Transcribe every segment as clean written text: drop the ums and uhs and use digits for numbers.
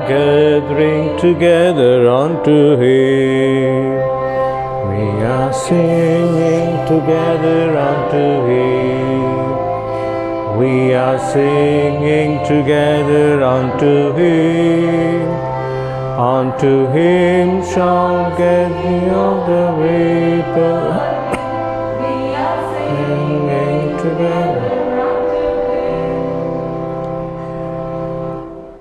gathering together unto Him. We are singing together unto Him. We are singing together unto Him. Unto Him shall get me of the vapor. We are singing together.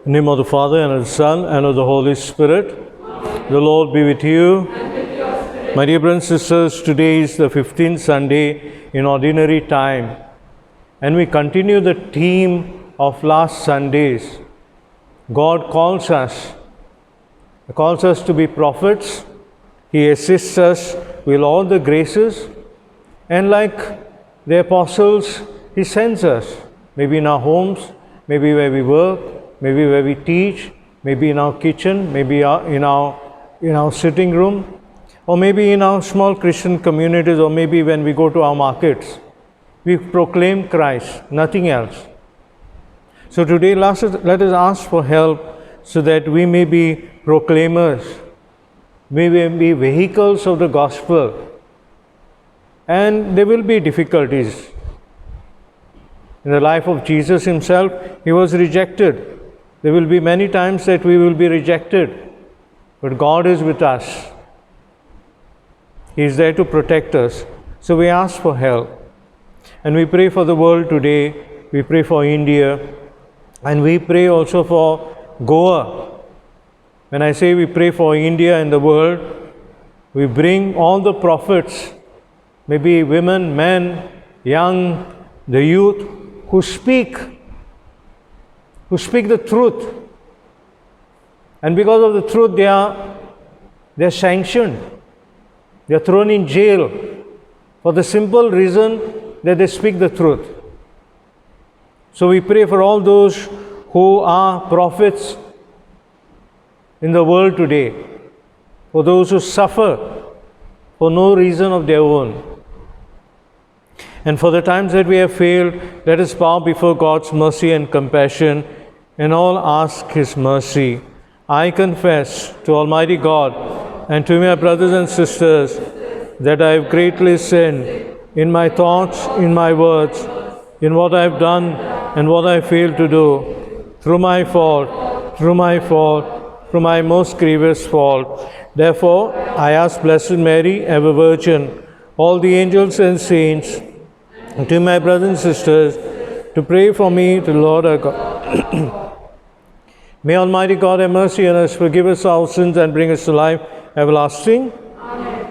In the name of the Father, and of the Son, and of the Holy Spirit. The Lord be with you. And with your spirit. My dear brothers and sisters, today is the 15th Sunday in Ordinary Time. And we continue the theme of last Sundays. God calls us. He calls us to be prophets. He assists us with all the graces. And like the apostles, He sends us. Maybe in our homes, maybe where we work, maybe where we teach, maybe in our kitchen, maybe in our sitting room, or maybe in our small Christian communities, or maybe when we go to our markets. We proclaim Christ, nothing else. So today let us ask for help so that we may be proclaimers, we may be vehicles of the gospel. And there will be difficulties. In the life of Jesus Himself, He was rejected. There will be many times that we will be rejected, but God is with us. He is there to protect us. So we ask for help. And we pray for the world today. We pray for India. And we pray also for Goa. When I say we pray for India and the world, we bring all the prophets, maybe women, men, young, the youth, who speak the truth. And because of the truth, they are sanctioned. They are thrown in jail for the simple reason that they speak the truth. So we pray for all those who are prophets in the world today, for those who suffer for no reason of their own. And for the times that we have failed, let us bow before God's mercy and compassion and all ask His mercy. I confess to Almighty God and to my brothers and sisters that I have greatly sinned in my thoughts, in my words, in what I have done and what I failed to do, through my fault, through my most grievous fault. Therefore, I ask Blessed Mary, ever Virgin, all the angels and saints, and to my brothers and sisters, to pray for me to the Lord our God. May Almighty God have mercy on us, forgive us our sins, and bring us to life everlasting. Amen.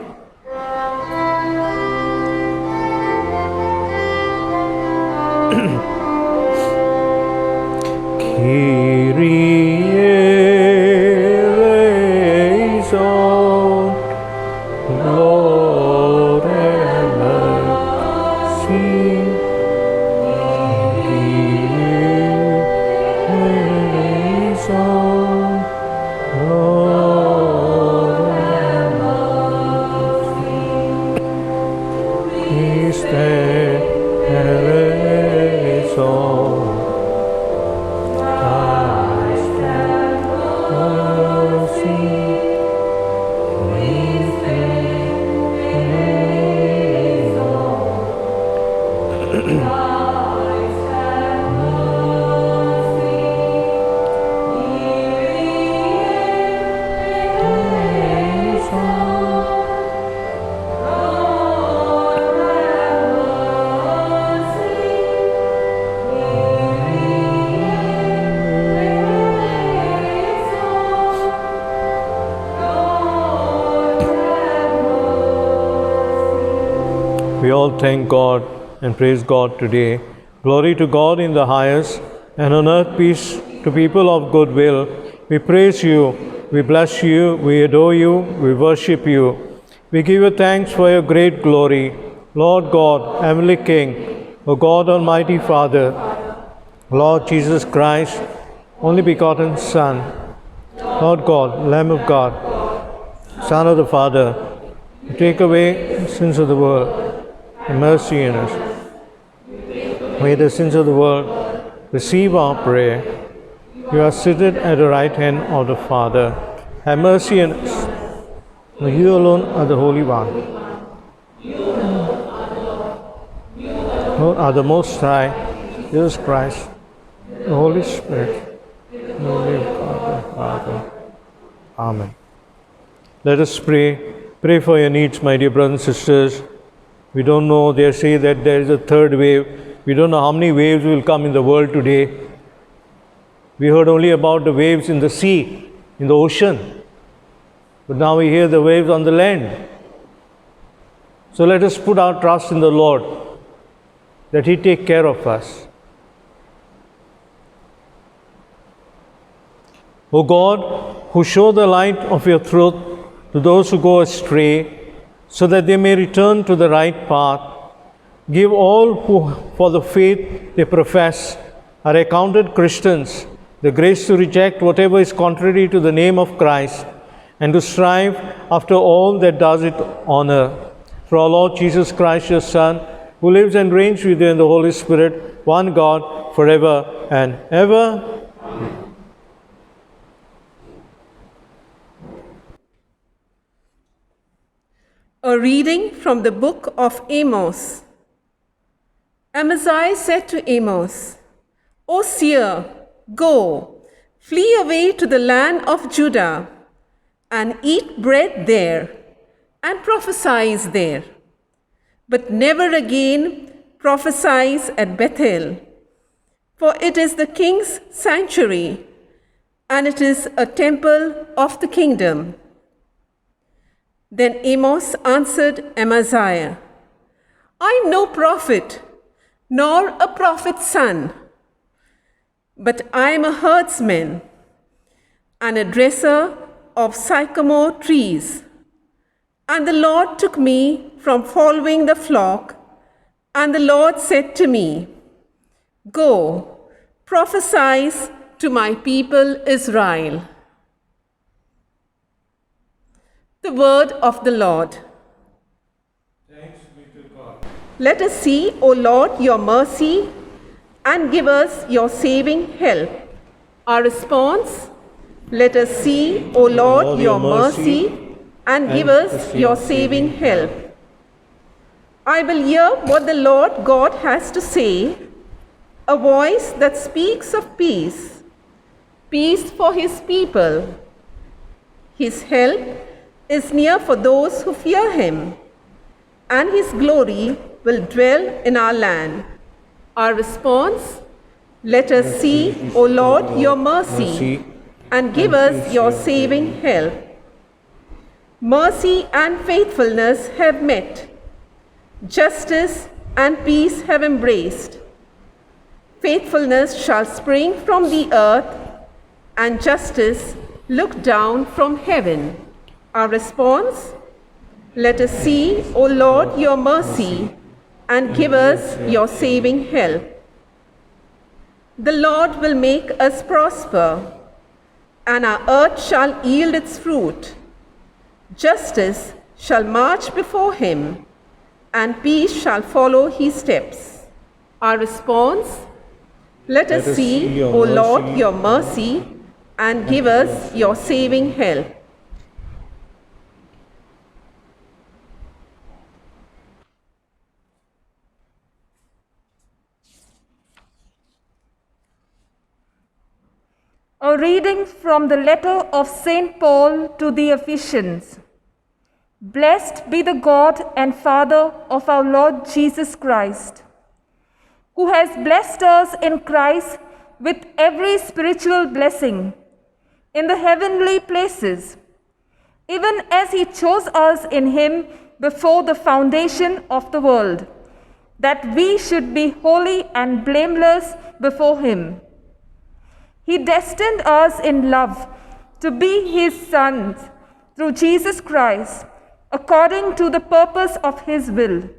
Kyrie eleison, Lord have mercy. We all thank God and praise God today. Glory to God in the highest, and on earth peace to people of good will. We praise you, we bless you, we adore you, we worship you. We give you thanks for your great glory, Lord God, Heavenly King, O God Almighty Father, Lord Jesus Christ, only begotten Son, Lord God, Lamb of God, Son of the Father, to take away the sins of the world. Have mercy on us. May the sins of the world receive our prayer. You are seated at the right hand of the Father. Have mercy on us. You alone are the Holy One. You are the Most High, Jesus Christ, the Holy Spirit, Holy Father. Amen. Let us pray. Pray for your needs, my dear brothers and sisters. We don't know, they say that there is a third wave. We don't know how many waves will come in the world today. We heard only about the waves in the sea, in the ocean. But now we hear the waves on the land. So let us put our trust in the Lord, that He take care of us. O God, who show the light of your truth to those who go astray, so that they may return to the right path, give all who, for the faith they profess, are accounted Christians, the grace to reject whatever is contrary to the name of Christ, and to strive after all that does it honor. Through our Lord Jesus Christ, your Son, who lives and reigns with you in the Holy Spirit, one God, forever and ever. A reading from the book of Amos. Amaziah said to Amos, O seer, go, flee away to the land of Judah, and eat bread there, and prophesy there. But never again prophesy at Bethel, for it is the king's sanctuary, and it is a temple of the kingdom. Then Amos answered Amaziah, I am no prophet, nor a prophet's son, but I am a herdsman and a dresser of sycamore trees. And the Lord took me from following the flock, and the Lord said to me, Go, prophesy to my people Israel. The word of the Lord. Thanks be to God. Let us see, O Lord, your mercy, and give us your saving help. Our response, let us see, O Lord, your mercy, and give us your saving help. I will hear what the Lord God has to say, a voice that speaks of peace, peace for his people. His help is near for those who fear him, and his glory will dwell in our land. Our response, let us see, O Lord, your mercy, and give us your saving help. Mercy and faithfulness have met. Justice and peace have embraced. Faithfulness shall spring from the earth, and justice look down from heaven. Our response, let us see, O Lord, your mercy, and give us your saving help. The Lord will make us prosper, and our earth shall yield its fruit. Justice shall march before him, and peace shall follow his steps. Our response, let us see, O Lord, your mercy, and give us your saving help. A reading from the letter of St. Paul to the Ephesians. Blessed be the God and Father of our Lord Jesus Christ, who has blessed us in Christ with every spiritual blessing in the heavenly places, even as he chose us in him before the foundation of the world, that we should be holy and blameless before him. He destined us in love to be his sons through Jesus Christ, according to the purpose of his will,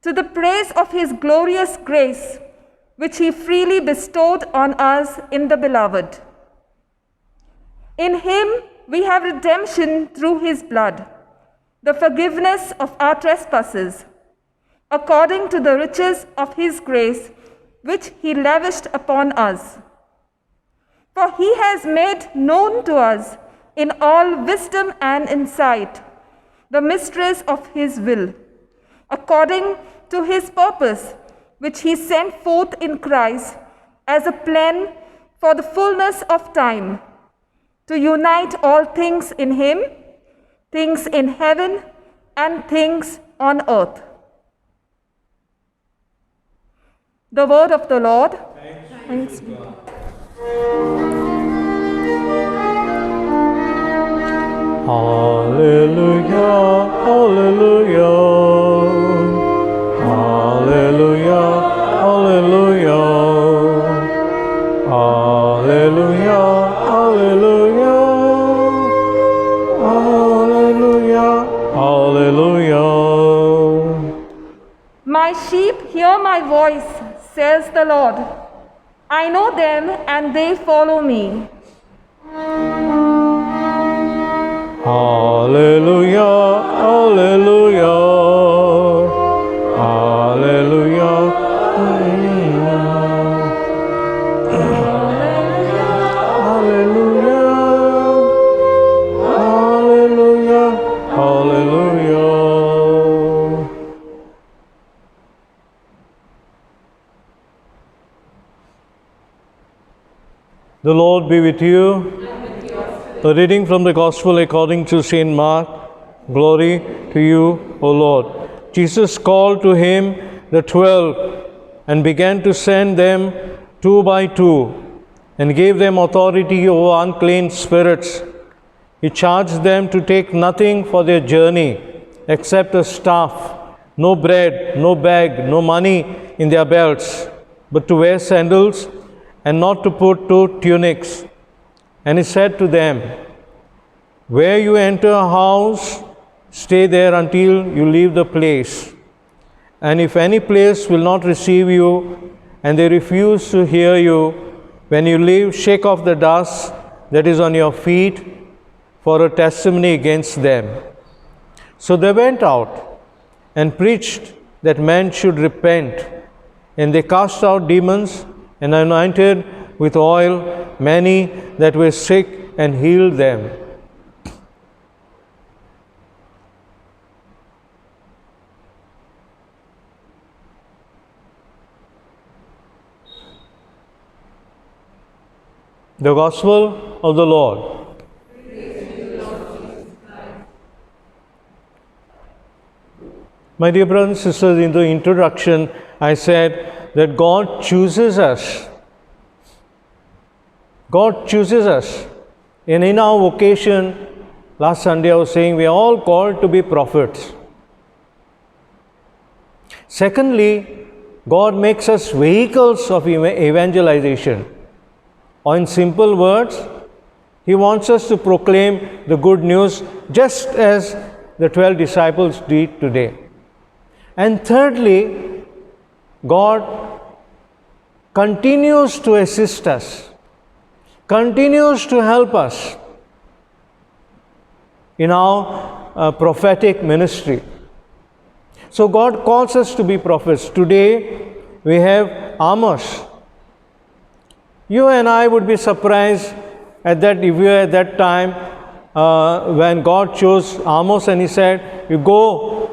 to the praise of his glorious grace, which he freely bestowed on us in the Beloved. In him we have redemption through his blood, the forgiveness of our trespasses, according to the riches of his grace, which he lavished upon us. For he has made known to us in all wisdom and insight the mysteries of his will, according to his purpose, which he sent forth in Christ as a plan for the fullness of time, to unite all things in him, things in heaven and things on earth. The word of the Lord. Thanks be. Hallelujah, hallelujah, hallelujah, hallelujah, hallelujah, hallelujah, hallelujah, hallelujah. My sheep hear my voice, says the Lord. I know them and they follow me. Hallelujah, hallelujah, hallelujah. Hallelujah, hallelujah, hallelujah. The Lord be with you. A reading from the Gospel according to St. Mark. Glory to you, O Lord. Jesus called to him the 12 and began to send them 2 by 2 and gave them authority over unclean spirits. He charged them to take nothing for their journey except a staff, no bread, no bag, no money in their belts, but to wear sandals and not to put 2 tunics. And he said to them, where you enter a house, stay there until you leave the place. And if any place will not receive you, and they refuse to hear you, when you leave, shake off the dust that is on your feet for a testimony against them. So they went out and preached that men should repent. And they cast out demons and anointed with oil many that were sick and healed them. The Gospel of the Lord. My dear brothers and sisters, in the introduction, I said that God chooses us. God chooses us. And in our vocation, last Sunday I was saying we are all called to be prophets. Secondly, God makes us vehicles of evangelization. Or in simple words, He wants us to proclaim the good news just as the 12 disciples did today. And thirdly, God continues to assist us, continues to help us in our prophetic ministry. So God calls us to be prophets. Today we have Amos. You and I would be surprised at that if we were at that time when God chose Amos and He said, "You go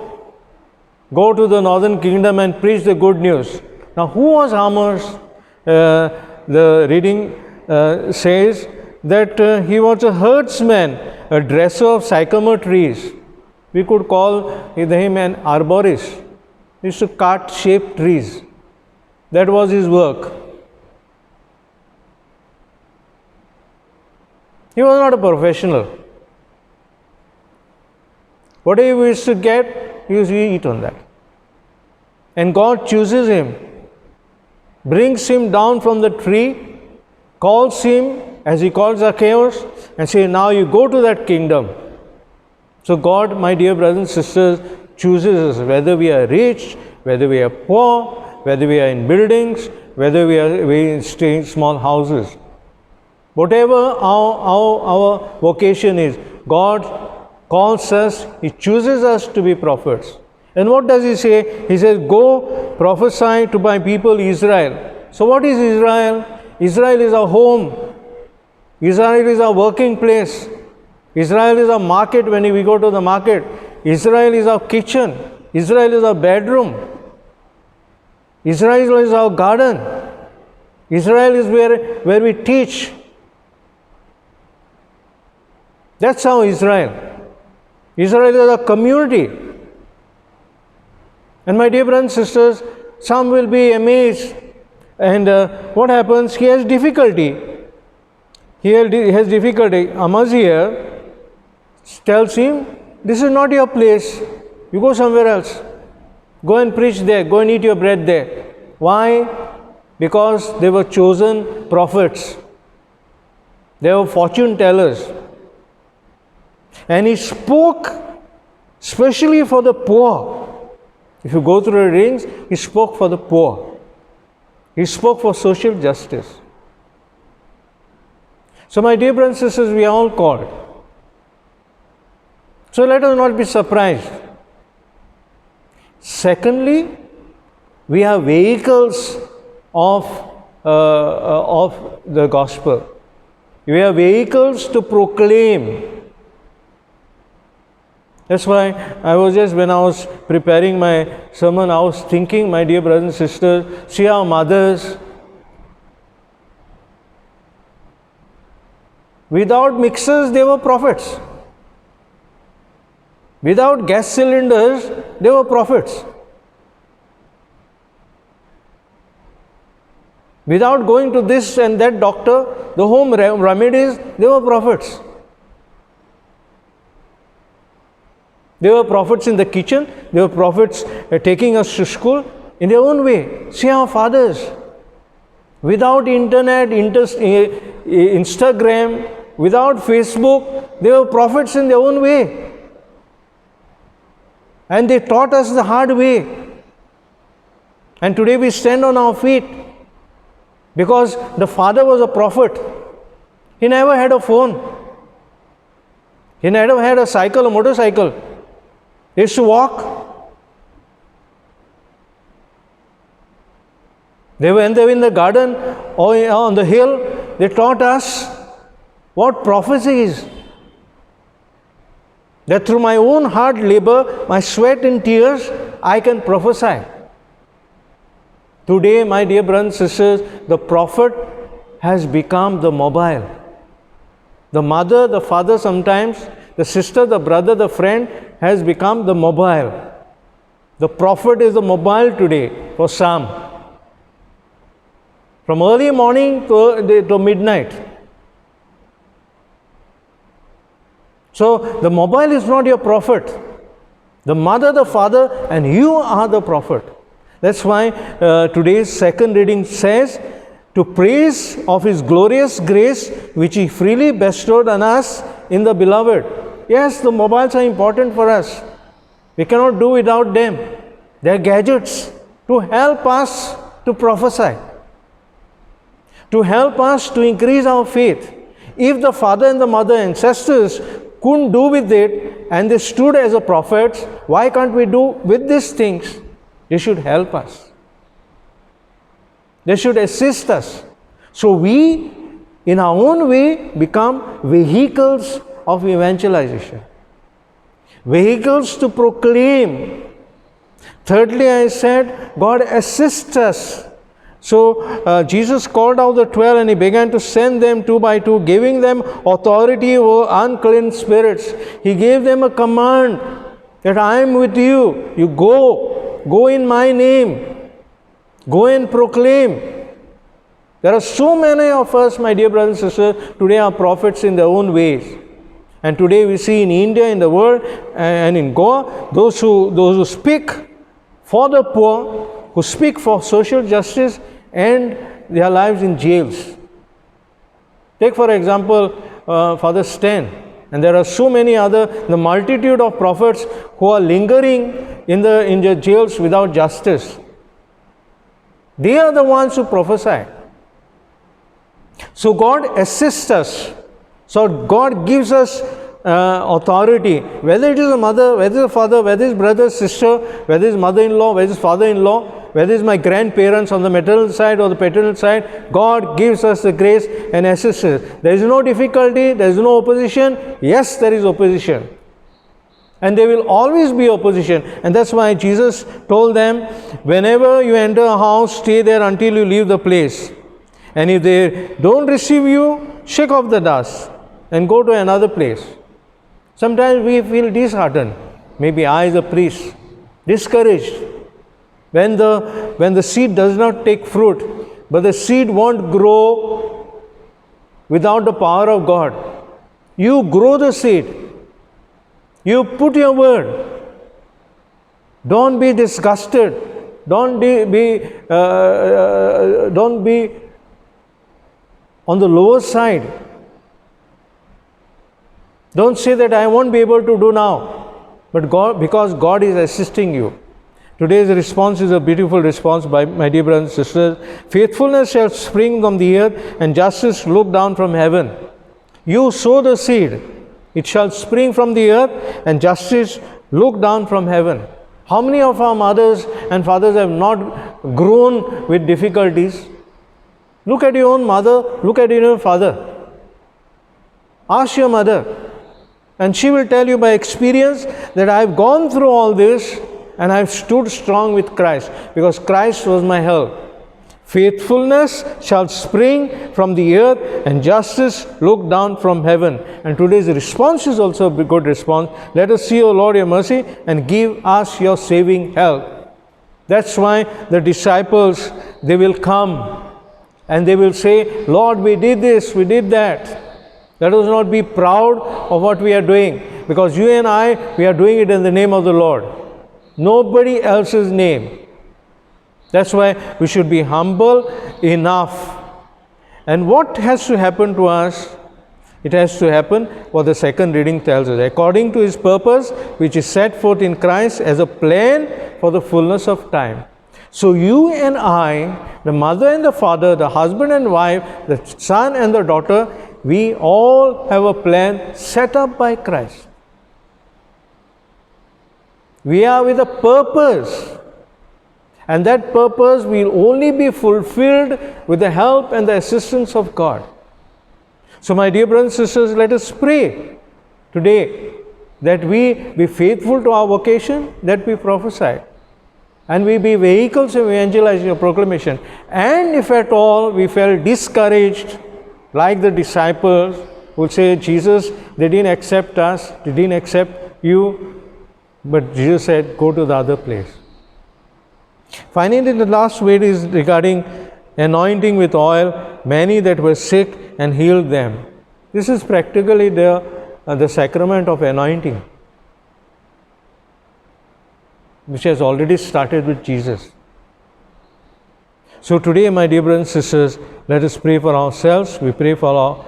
to the northern kingdom and preach the good news." Now, who was Amos? The reading says that he was a herdsman, a dresser of sycamore trees. We could call him an arborist. He used to cut shaped trees. That was his work. He was not a professional. Whatever he used to get, he used to eat on that. And God chooses him, brings him down from the tree, calls him as He calls Zacchaeus, and says, "Now you go to that kingdom." So God, my dear brothers and sisters, chooses us, whether we are rich, whether we are poor, whether we are in buildings, whether we stay in small houses. Whatever our vocation is, God calls us, He chooses us to be prophets. And what does He say? He says, "Go prophesy to my people Israel." So what is Israel? Israel is our home. Israel is our working place. Israel is our market when we go to the market. Israel is our kitchen. Israel is our bedroom. Israel is our garden. Israel is where we teach. That's how Israel. Israel is a community. And my dear brothers and sisters, some will be amazed. And what happens? He has difficulty. He has difficulty. Amaziah tells him, this is not your place. You go somewhere else. Go and preach there. Go and eat your bread there. Why? Because they were chosen prophets. They were fortune tellers. And he spoke especially for the poor. If you go through the readings, he spoke for the poor. He spoke for social justice. So my dear brothers and sisters, we are all called. So let us not be surprised. Secondly, we are vehicles of the gospel. We are vehicles to proclaim. That's why when I was preparing my sermon, I was thinking, my dear brothers and sisters, see our mothers. Without mixers, they were prophets. Without gas cylinders, they were prophets. Without going to this and that doctor, the home remedies, they were prophets. They were prophets in the kitchen. They were prophets taking us to school in their own way. See our fathers. Without internet, Instagram, without Facebook, they were prophets in their own way. And they taught us the hard way. And today we stand on our feet because the father was a prophet. He never had a phone. He never had a cycle, a motorcycle. They used to walk. When they were in the garden or on the hill, they taught us what prophecy is. That through my own hard labor, my sweat and tears, I can prophesy. Today, my dear brothers and sisters, the prophet has become the mobile. The mother, the father sometimes, the sister, the brother, the friend has become the mobile. The prophet is the mobile today for some. From early morning to midnight. So the mobile is not your prophet. The mother, the father, and you are the prophet. That's why today's second reading says, to praise of His glorious grace which He freely bestowed on us in the Beloved. Yes, the mobiles are important for us. We cannot do without them. They are gadgets to help us to prophesy, to help us to increase our faith. If the father and the mother ancestors couldn't do with it and they stood as a prophets, why can't we do with these things? They should help us. They should assist us. So we, in our own way, become vehicles of evangelization. Vehicles to proclaim. Thirdly, I said, God assists us. So Jesus called out the 12 and He began to send them 2 by 2, giving them authority over unclean spirits. He gave them a command that I am with you. You go in my name. Go and proclaim. There are so many of us, my dear brothers and sisters, today are prophets in their own ways. And today we see in India, in the world, and in Goa, those who speak for the poor, who speak for social justice, and their lives in jails. Take for example, Father Stan, and there are so many other, the multitude of prophets who are lingering in the jails without justice. They are the ones who prophesy. So God assists us. So God gives us authority, whether it is a mother, whether it is a father, whether it is brother, sister, whether it is mother-in-law, whether it is father-in-law, whether it's my grandparents on the maternal side or the paternal side, God gives us the grace and assists us. There is no difficulty, there is no opposition. Yes, there is opposition. And there will always be opposition. And that's why Jesus told them, whenever you enter a house, stay there until you leave the place. And if they don't receive you, shake off the dust and go to another place. Sometimes we feel disheartened. Maybe I, as a priest, discouraged. When the seed does not take fruit, but the seed won't grow without the power of God. You grow the seed. You put your word. Don't be disgusted. Don't be on the lower side. Don't say that I won't be able to do now, but because God is assisting you. Today's response is a beautiful response by my dear brothers and sisters. Faithfulness shall spring from the earth, and justice look down from heaven. You sow the seed, it shall spring from the earth, and justice look down from heaven. How many of our mothers and fathers have not grown with difficulties? Look at your own mother, look at your own father. Ask your mother, and she will tell you by experience that I have gone through all this and I have stood strong with Christ, because Christ was my help. Faithfulness shall spring from the earth, and justice look down from heaven. And today's response is also a good response. Let us see, O Lord, your mercy, and give us your saving help. That's why the disciples, they will come and they will say, Lord, we did this, we did that. Let us not be proud of what we are doing, because you and I, we are doing it in the name of the Lord. Nobody else's name. That's why we should be humble enough. And what has to happen to us? It has to happen what the second reading tells us. According to his purpose, which is set forth in Christ as a plan for the fullness of time. So you and I, the mother and the father, the husband and wife, the son and the daughter, we all have a plan set up by Christ. We are with a purpose. And that purpose will only be fulfilled with the help and the assistance of God. So my dear brothers and sisters, let us pray today that we be faithful to our vocation, that we prophesy. And we be vehicles of evangelizing or proclamation. And if at all we felt discouraged, like the disciples who say, Jesus, they didn't accept us, they didn't accept you. But Jesus said, go to the other place. Finally, the last word is regarding anointing with oil many that were sick and healed them. This is practically the sacrament of anointing, which has already started with Jesus. So today, my dear brothers and sisters, let us pray for ourselves, we pray for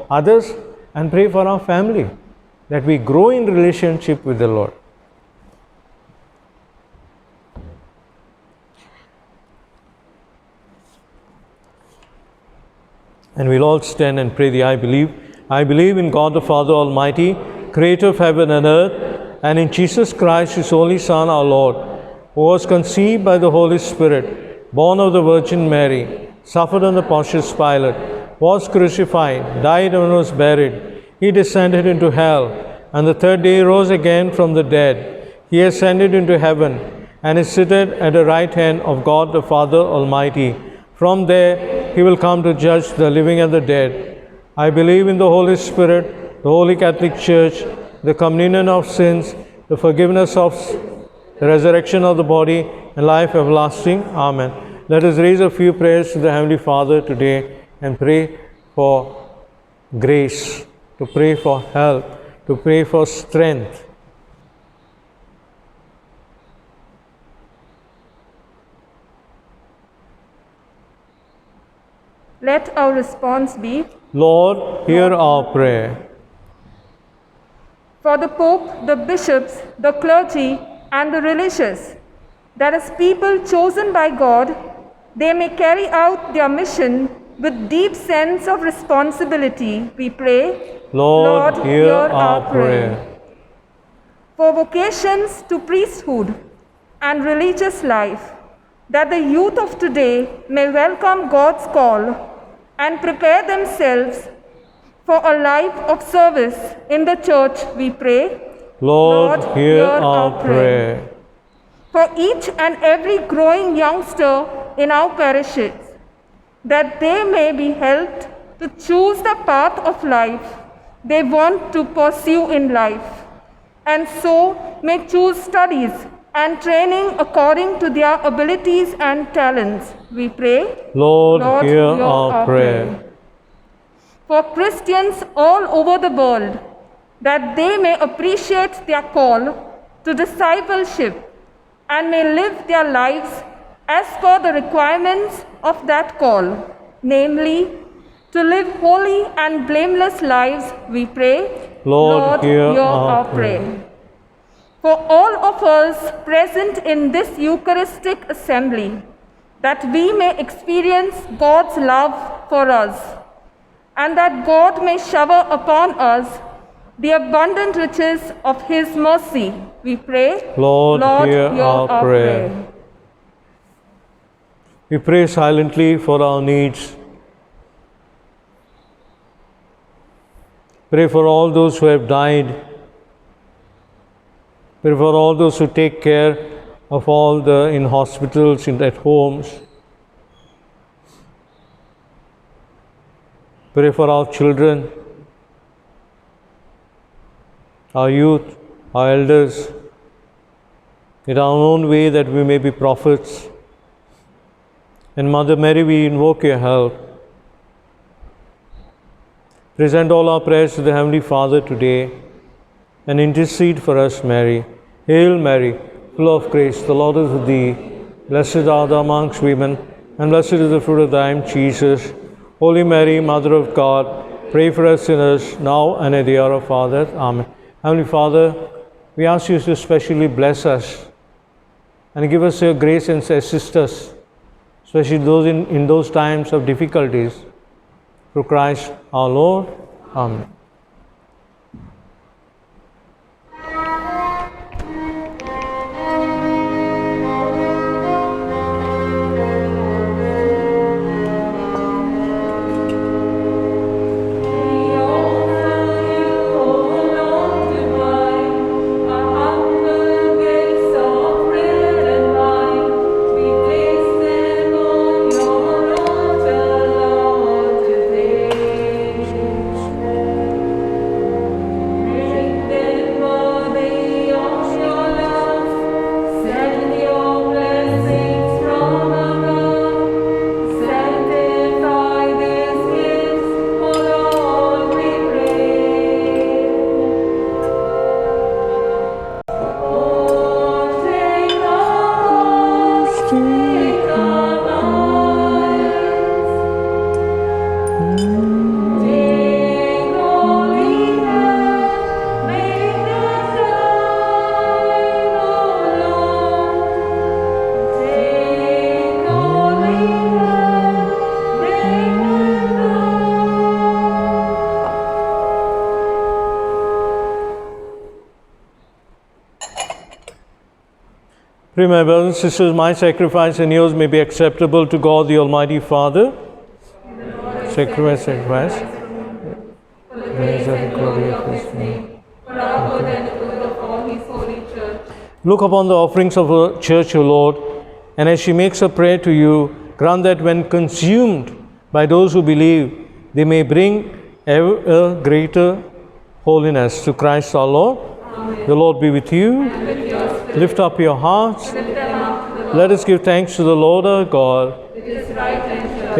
others, and pray for our family, that we grow in relationship with the Lord. And we'll all stand and pray the I believe. I believe in God the Father Almighty, creator of heaven and earth, and in Jesus Christ, his only Son, our Lord, who was conceived by the Holy Spirit, born of the Virgin Mary, suffered under Pontius Pilate, was crucified, died and was buried. He descended into hell, and the third day rose again from the dead. He ascended into heaven, and is seated at the right hand of God the Father Almighty. From there he will come to judge the living and the dead. I believe in the Holy Spirit, the Holy Catholic Church, the communion of sins, the forgiveness of the resurrection of the body, and life everlasting. Amen. Let us raise a few prayers to the Heavenly Father today and pray for grace, to pray for help, to pray for strength. Let our response be, Lord, hear our prayer. for the Pope, the bishops, the clergy, and the religious, that as people chosen by God, they may carry out their mission with deep sense of responsibility, we pray, Lord, hear our prayer. For vocations to priesthood and religious life, that the youth of today may welcome God's call and prepare themselves for a life of service in the church, we pray. Lord, hear our prayer. For each and every growing youngster in our parishes, that they may be helped to choose the path of life they want to pursue in life, and so may choose studies and training according to their abilities and talents, we pray. Lord, hear our prayer. For Christians all over the world, that they may appreciate their call to discipleship and may live their lives as per the requirements of that call, namely, to live holy and blameless lives, we pray. Lord, hear our prayer. For all of us present in this Eucharistic assembly, that we may experience God's love for us, and that God may shower upon us the abundant riches of His mercy, we pray. Lord, hear our prayer. We pray silently for our needs. Pray for all those who have died. Pray for all those who take care of all the in hospitals, at homes. Pray for our children, our youth, our elders, in our own way that we may be prophets. And Mother Mary, we invoke your help. Present all our prayers to the Heavenly Father today and intercede for us, Mary. Hail Mary, full of grace, the Lord is with thee. Blessed art thou amongst women, and blessed is the fruit of thy womb, Jesus. Holy Mary, Mother of God, pray for us sinners, now and at the hour of our death. Amen. Heavenly Father, we ask you to specially bless us and give us your grace and assist us, especially those in those times of difficulties. Through Christ our Lord. Amen. Pray, my brothers and sisters, my sacrifice and yours may be acceptable to God the Almighty Father. Sacrifice. Look upon the offerings of the Church, O Lord, and as she makes a prayer to you, grant that when consumed by those who believe, they may bring ever greater holiness to Christ our Lord. Amen. The Lord be with you. Lift up your hearts. Let us give thanks to the Lord our God. It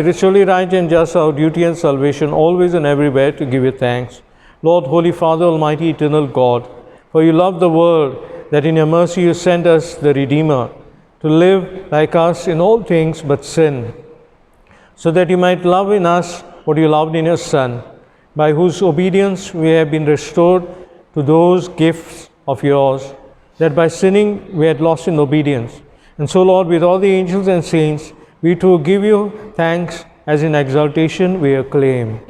is surely right and just, our duty and salvation, always and everywhere to give you thanks. Lord, Holy Father, Almighty, Eternal God, for you loved the world, that in your mercy you sent us the Redeemer, to live like us in all things but sin, so that you might love in us what you loved in your Son, by whose obedience we have been restored to those gifts of yours, that by sinning we had lost in obedience. And so, Lord, with all the angels and saints, we too give you thanks, as in exaltation we acclaim.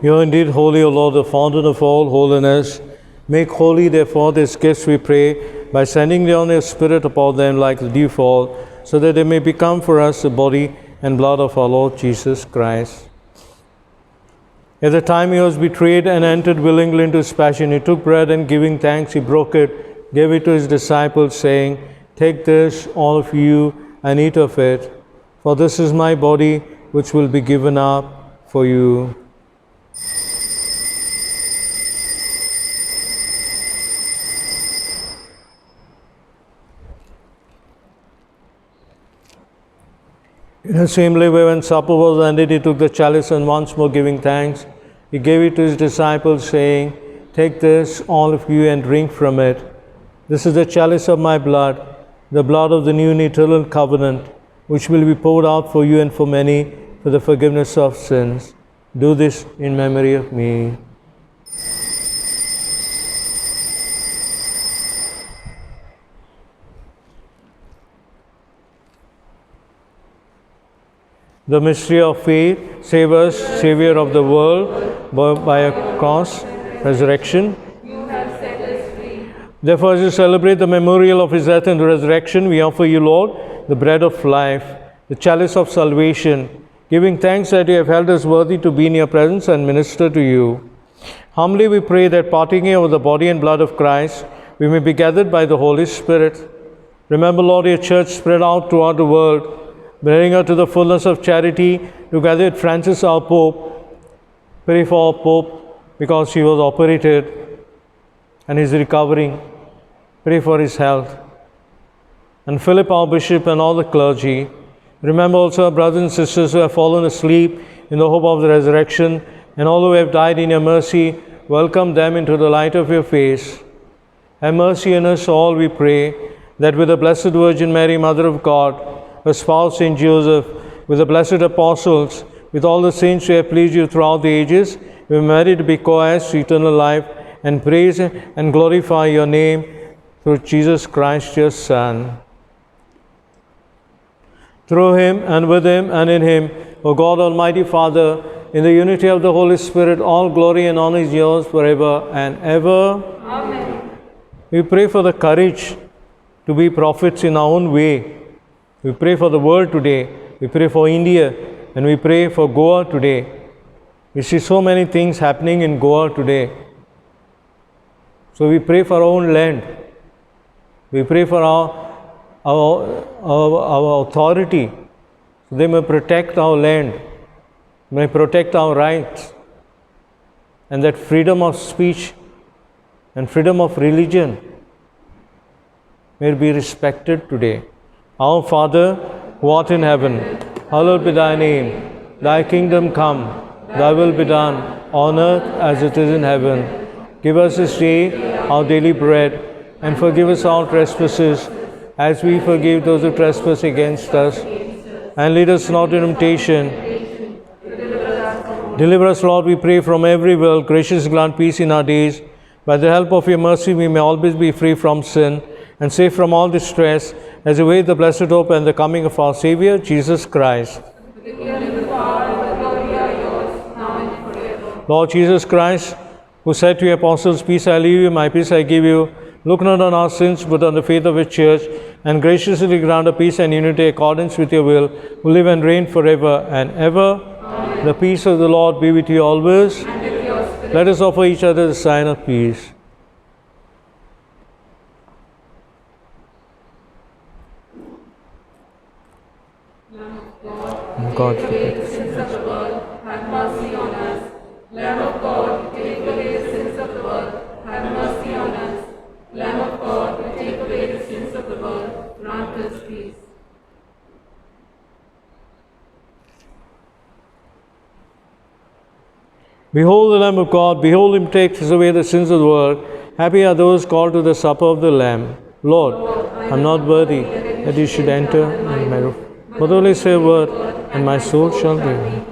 You are indeed holy, O Lord, the fountain of all holiness. Make holy, therefore, these gifts, we pray, by sending down your Spirit upon them like the dewfall, so that they may become for us the body and blood of our Lord Jesus Christ. At the time he was betrayed and entered willingly into his passion, he took bread and giving thanks, he broke it, gave it to his disciples, saying, "Take this, all of you, and eat of it, for this is my body, which will be given up for you." In the same way, when supper was ended, he took the chalice and once more giving thanks, he gave it to his disciples, saying, "Take this, all of you, and drink from it. This is the chalice of my blood, the blood of the new and eternal covenant, which will be poured out for you and for many for the forgiveness of sins. Do this in memory of me." The mystery of faith, save us, Savior of the world, by a cross, resurrection. Therefore, as we celebrate the memorial of his death and resurrection, we offer you, Lord, the bread of life, the chalice of salvation, giving thanks that you have held us worthy to be in your presence and minister to you. Humbly we pray that partaking of the body and blood of Christ, we may be gathered by the Holy Spirit. Remember, Lord, your church spread out throughout the world, bringing her to the fullness of charity, together with Francis our Pope. Pray for our Pope, because he was operated and is recovering. Pray for his health. And Philip our Bishop and all the clergy. Remember also our brothers and sisters who have fallen asleep in the hope of the resurrection, and all who have died in your mercy. Welcome them into the light of your face. Have mercy on us all, we pray, that with the Blessed Virgin Mary, Mother of God, her spouse Saint Joseph, with the blessed apostles, with all the saints who have pleased you throughout the ages, we merit to be co-heirs to eternal life, and praise and glorify your name through Jesus Christ, your Son. Through him, and with him, and in him, O God, Almighty Father, in the unity of the Holy Spirit, all glory and honor is yours forever and ever. Amen. We pray for the courage to be prophets in our own way. We pray for the world today. We pray for India, and we pray for Goa today. We see so many things happening in Goa today. So we pray for our own land. We pray for our authority, so they may protect our land, may protect our rights, and that freedom of speech and freedom of religion may be respected today. Our Father, who art in heaven, hallowed be thy name. Thy kingdom come, thy will be done, on earth as it is in heaven. Give us this day our daily bread, and forgive us our trespasses, as we forgive those who trespass against us. And lead us not into temptation. Deliver us, Lord, we pray, from every evil. Gracious grant peace in our days. By the help of your mercy, we may always be free from sin, and safe from all distress, as we await the blessed hope and the coming of our Savior, Jesus Christ. Lord Jesus Christ, who said to your apostles, "Peace I leave you, my peace I give you," look not on our sins, but on the faith of your church, and graciously grant a peace and unity in accordance with your will, who live and reign forever and ever. Amen. The peace of the Lord be with you always. And with your spirit. Let us offer each other the sign of peace. God, forgive the sins of the world, have mercy on us. Lamb of God, take away the sins of the world, have mercy on us. Lamb of God, take away the sins of the world, grant us peace. Behold the Lamb of God, behold him takes away the sins of the world. Happy are those called to the supper of the Lamb. Lord, I am not worthy that you should enter in my roof, but only say a word, and my soul shall live.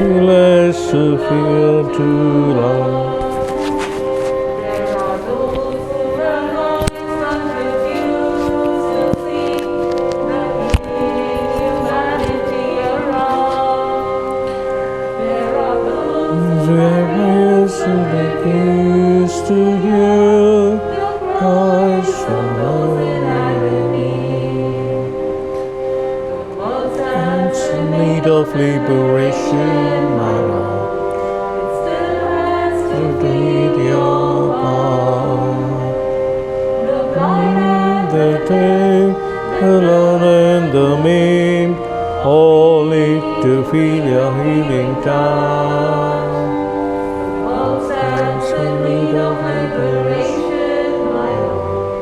too less to feel too long. There are those who have always refused to see the healing humanity around. There are those who Refuse to hear Christ from in need of liberation, my Lord. Need your power. The dead, the Lord and the maimed, all need to feel your healing touch. In need of liberation, my Lord.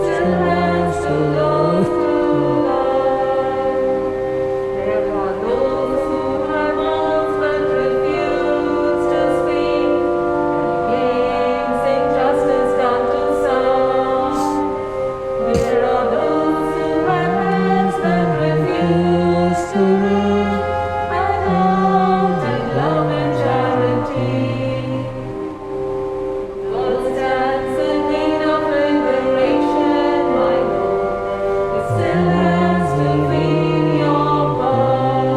Still has to learn to love. There are those who have asked but refused to speak, against injustice done to some. There are those who have asked but refused to live, and out in love and charity. God stands in need of liberation, my Lord. He still has to feel your power.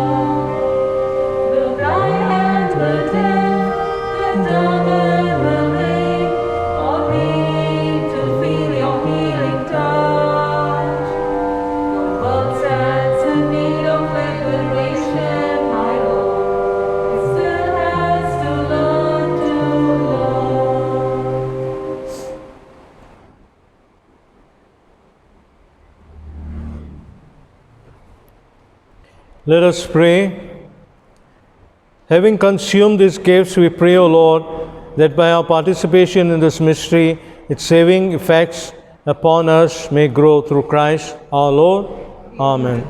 The blind and the deaf, the dumb and the lame, all need to feel your healing touch. The world stands in need of liberation, my Lord. It still has to learn to love. Let us pray. Having consumed these gifts, we pray, O Lord, that by our participation in this mystery, its saving effects upon us may grow through Christ our Lord. Amen.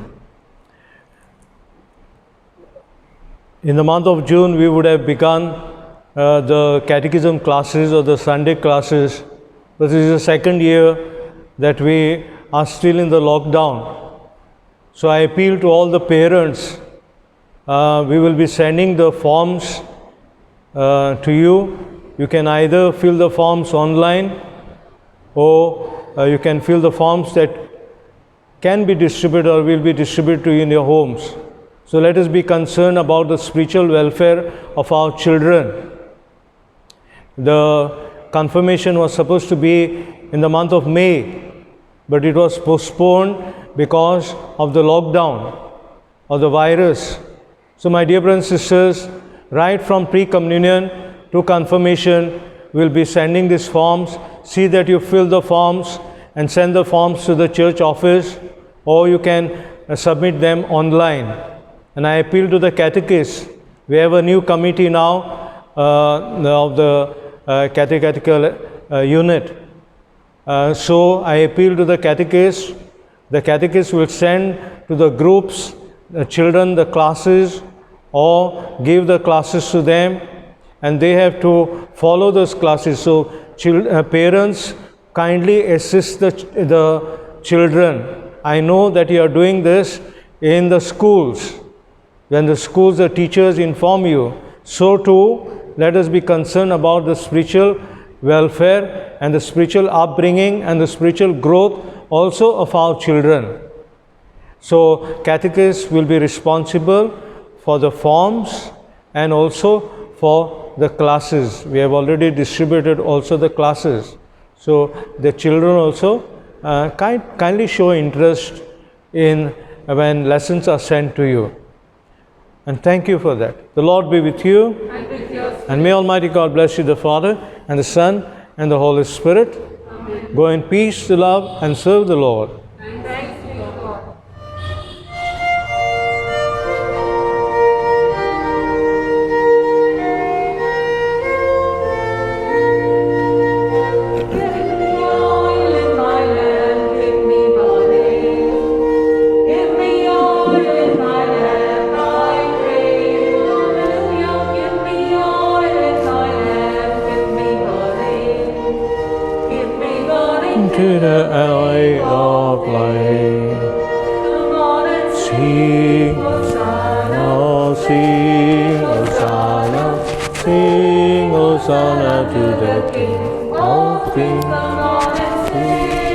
In the month of June, we would have begun the catechism classes or the Sunday classes, but this is the second year that we are still in the lockdown. So I appeal to all the parents. We will be sending the forms to you. You can either fill the forms online or you can fill the forms that can be distributed or will be distributed to you in your homes. So let us be concerned about the spiritual welfare of our children. The confirmation was supposed to be in the month of May, but it was postponed because of the lockdown of the virus. So my dear brothers and sisters, right from pre-communion to confirmation, we'll be sending these forms. See that you fill the forms and send the forms to the church office, or you can submit them online. And I appeal to the catechists. We have a new committee now of the catechetical unit. So I appeal to the catechists. The catechists will send to the groups, the children, the classes, or give the classes to them, and they have to follow those classes. So parents, kindly assist the children. I know that you are doing this in the schools. When the schools, the teachers inform you, so too, let us be concerned about the spiritual welfare and the spiritual upbringing and the spiritual growth also of our children. So catechists will be responsible for the forms and also for the classes. We have already distributed also the classes. So the children also kindly show interest in when lessons are sent to you. And thank you for that. The Lord be with you. And with your spirit. And may Almighty God bless you, the Father, and the Son, and the Holy Spirit. Amen. Go in peace to love and serve the Lord. And thanks be to God. Give me oil in my lamp, keep me burning. Give me oil in my lamp, I pray. Hallelujah. Give me oil in my lamp, keep me burning. Keep me burning To the alley of light, Come on and sing, Hosanna. oh, sing, Hosanna to the King of Kings. Come on and sing.